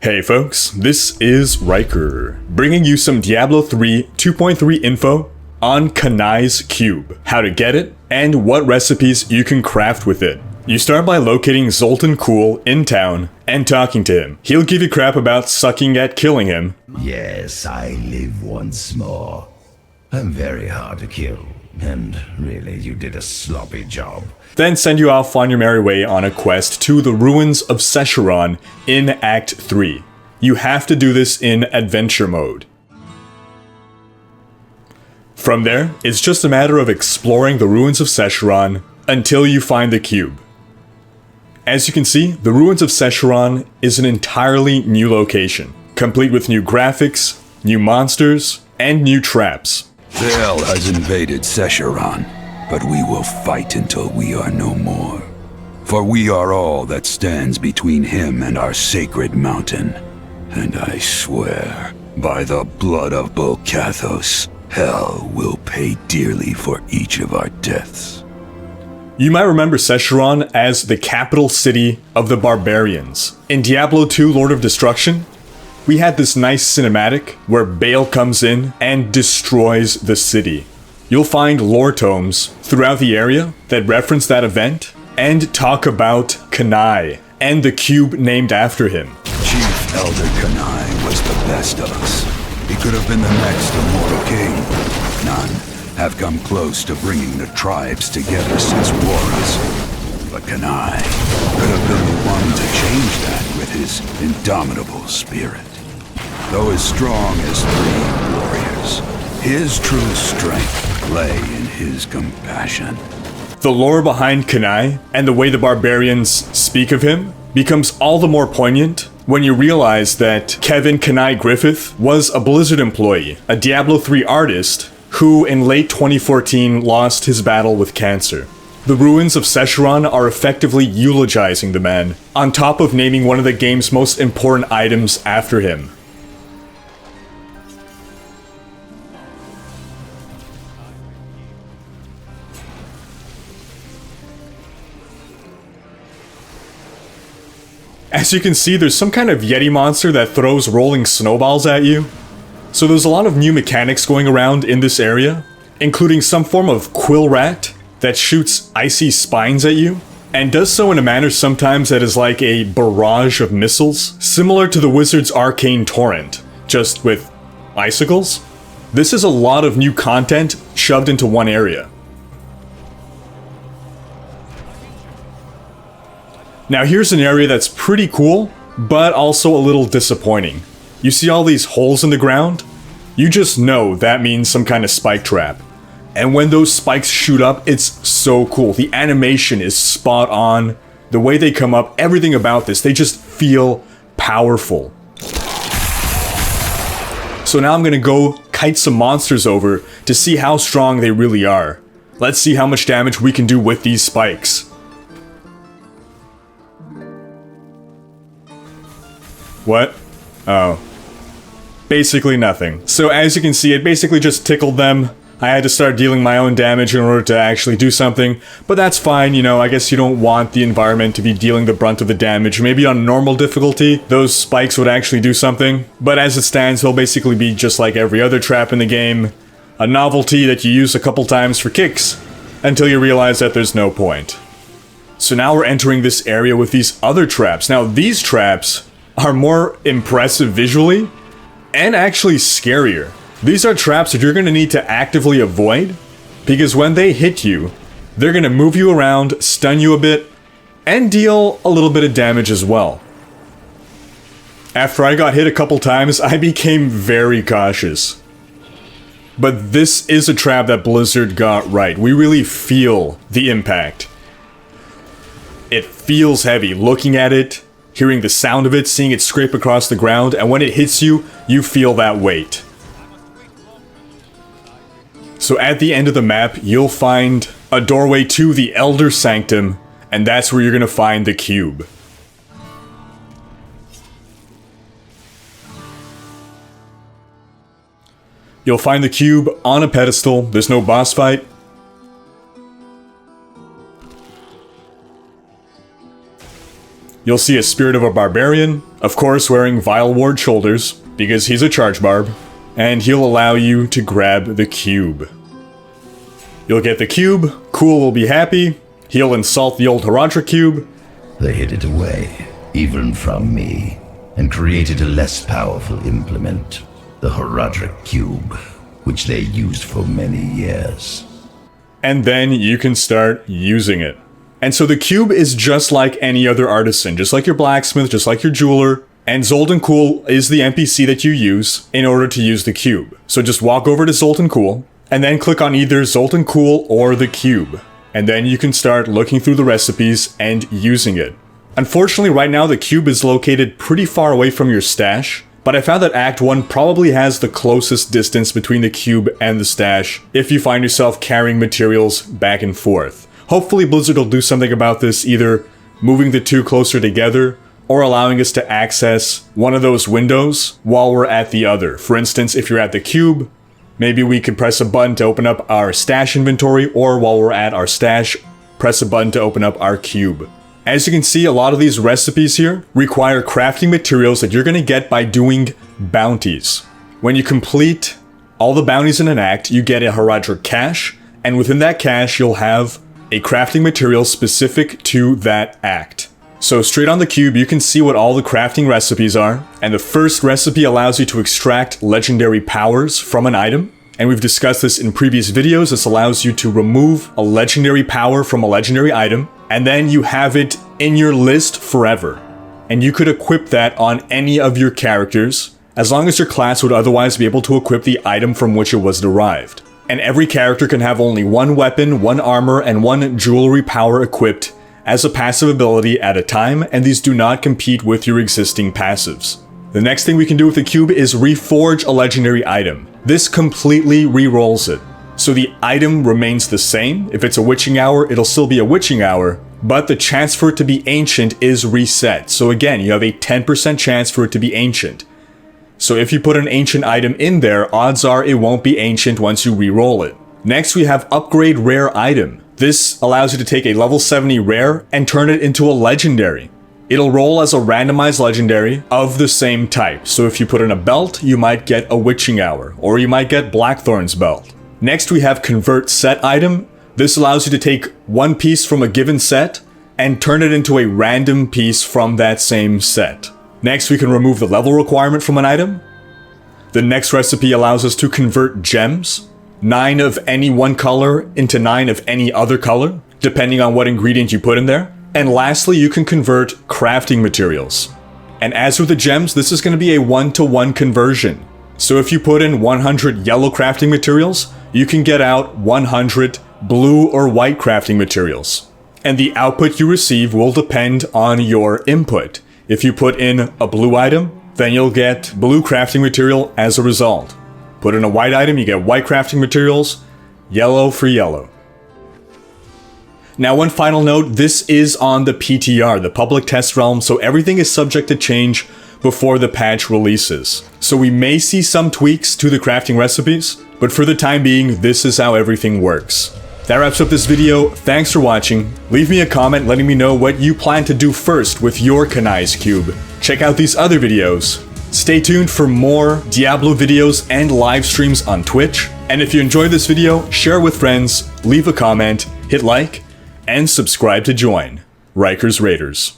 Hey folks, this is Rhykker, bringing you some Diablo 3 2.3 info on Kanai's cube, how to get it, and what recipes you can craft with it. You start by locating Zoltan Kuhl in town and talking to him. He'll give you crap about sucking at killing him. Yes, I live once more. I'm very hard to kill, and really you did a sloppy job. Then send you off on your merry way on a quest to the ruins of Sescheron in Act 3. You have to do this in adventure mode. From there, it's just a matter of exploring the ruins of Sescheron until you find the cube. As you can see, the ruins of Sescheron is an entirely new location, complete with new graphics, new monsters, and new traps. Hell has invaded Sescheron, but we will fight until we are no more. For we are all that stands between him and our sacred mountain. And I swear, by the blood of Bolcathos, hell will pay dearly for each of our deaths. You might remember Sescheron as the capital city of the barbarians. In Diablo 2 Lord of Destruction, we had this nice cinematic where Baal comes in and destroys the city. You'll find lore tomes throughout the area that reference that event and talk about Kanai and the cube named after him. Chief Elder Kanai was the best of us. He could have been the next immortal king. None have come close to bringing the tribes together since Warus. But Kanai could have been the one to change that with his indomitable spirit. Though as strong as 3 warriors, his true strength lay in his compassion. The lore behind Kanai and the way the barbarians speak of him becomes all the more poignant when you realize that Kevin Kanai Griffith was a Blizzard employee, a Diablo 3 artist, who in late 2014 lost his battle with cancer. The ruins of Sescheron are effectively eulogizing the man, on top of naming one of the game's most important items after him. As you can see, there's some kind of Yeti monster that throws rolling snowballs at you. So there's a lot of new mechanics going around in this area, including some form of quill rat that shoots icy spines at you, and does so in a manner sometimes that is like a barrage of missiles, similar to the Wizard's Arcane Torrent, just with icicles. This is a lot of new content shoved into one area. Now here's an area that's pretty cool, but also a little disappointing. You see all these holes in the ground? You just know that means some kind of spike trap. And when those spikes shoot up, it's so cool. The animation is spot on. The way they come up, everything about this, they just feel powerful. So now I'm gonna go kite some monsters over to see how strong they really are. Let's see how much damage we can do with these spikes. What? Oh. Basically nothing. So as you can see, it basically just tickled them. I had to start dealing my own damage in order to actually do something, but that's fine, you know, I guess you don't want the environment to be dealing the brunt of the damage. Maybe on normal difficulty, those spikes would actually do something, but as it stands, they'll basically be just like every other trap in the game, a novelty that you use a couple times for kicks, until you realize that there's no point. So now we're entering this area with these other traps. Now these traps are more impressive visually, and actually scarier. These are traps that you're going to need to actively avoid, because when they hit you, they're going to move you around, stun you a bit, and deal a little bit of damage as well. After I got hit a couple times, I became very cautious. But this is a trap that Blizzard got right. We really feel the impact. It feels heavy looking at it, hearing the sound of it, seeing it scrape across the ground, and when it hits you, you feel that weight. So at the end of the map, you'll find a doorway to the Elder Sanctum, and that's where you're gonna find the cube. You'll find the cube on a pedestal. There's no boss fight. you'll see a spirit of a barbarian, of course wearing vile ward shoulders, because he's a charge barb, and he'll allow you to grab the cube. You'll get the cube, Cool will be happy, he'll insult the old Rhykker cube. They hid it away, even from me, and created a less powerful implement, the Rhykker cube, which they used for many years. And then you can start using it. And so the cube is just like any other artisan, just like your blacksmith, just like your jeweler, and Zoltan Cool is the NPC that you use in order to use the cube. So just walk over to Zoltan Cool, and then click on either Zoltan Cool or the cube. And then you can start looking through the recipes and using it. Unfortunately, right now the cube is located pretty far away from your stash, but I found that Act 1 probably has the closest distance between the cube and the stash if you find yourself carrying materials back and forth. Hopefully Blizzard will do something about this, either moving the two closer together or allowing us to access one of those windows while we're at the other. For instance, if you're at the cube, maybe we could press a button to open up our stash inventory, or while we're at our stash, press a button to open up our cube. As you can see, a lot of these recipes here require crafting materials that you're going to get by doing bounties. When you complete all the bounties in an act, you get a Rhykker cache, and within that cache you'll have a crafting material specific to that act. So straight on the cube, you can see what all the crafting recipes are, and the first recipe allows you to extract legendary powers from an item. And we've discussed this in previous videos. This allows you to remove a legendary power from a legendary item, and then you have it in your list forever. And you could equip that on any of your characters, as long as your class would otherwise be able to equip the item from which it was derived. And every character can have only one weapon, one armor, and one jewelry power equipped as a passive ability at a time, and these do not compete with your existing passives. The next thing we can do with the cube is reforge a legendary item. This completely re-rolls it. So the item remains the same. If it's a witching hour, it'll still be a witching hour, but the chance for it to be ancient is reset. So again, you have a 10% chance for it to be ancient. So if you put an ancient item in there, odds are it won't be ancient once you re-roll it. Next we have upgrade rare item. This allows you to take a level 70 rare and turn it into a legendary. It'll roll as a randomized legendary of the same type. So if you put in a belt, you might get a witching hour, or you might get Blackthorn's belt. Next we have convert set item. This allows you to take one piece from a given set and turn it into a random piece from that same set. Next we can remove the level requirement from an item. The next recipe allows us to convert gems, 9 of any one color into 9 of any other color, depending on what ingredient you put in there. And lastly, you can convert crafting materials. And as with the gems, this is going to be a 1-to-1 conversion. So if you put in 100 yellow crafting materials, you can get out 100 blue or white crafting materials. And the output you receive will depend on your input. If you put in a blue item, then you'll get blue crafting material as a result. Put in a white item, you get white crafting materials, yellow for yellow. Now one final note, this is on the PTR, the public test realm, so everything is subject to change before the patch releases. So we may see some tweaks to the crafting recipes, but for the time being, this is how everything works. That wraps up this video. Thanks for watching. Leave me a comment letting me know what you plan to do first with your Kanai's cube. Check out these other videos. Stay tuned for more Diablo videos and live streams on Twitch. And if you enjoyed this video, share with friends, leave a comment, hit like, and subscribe to join Rhykker's Raiders.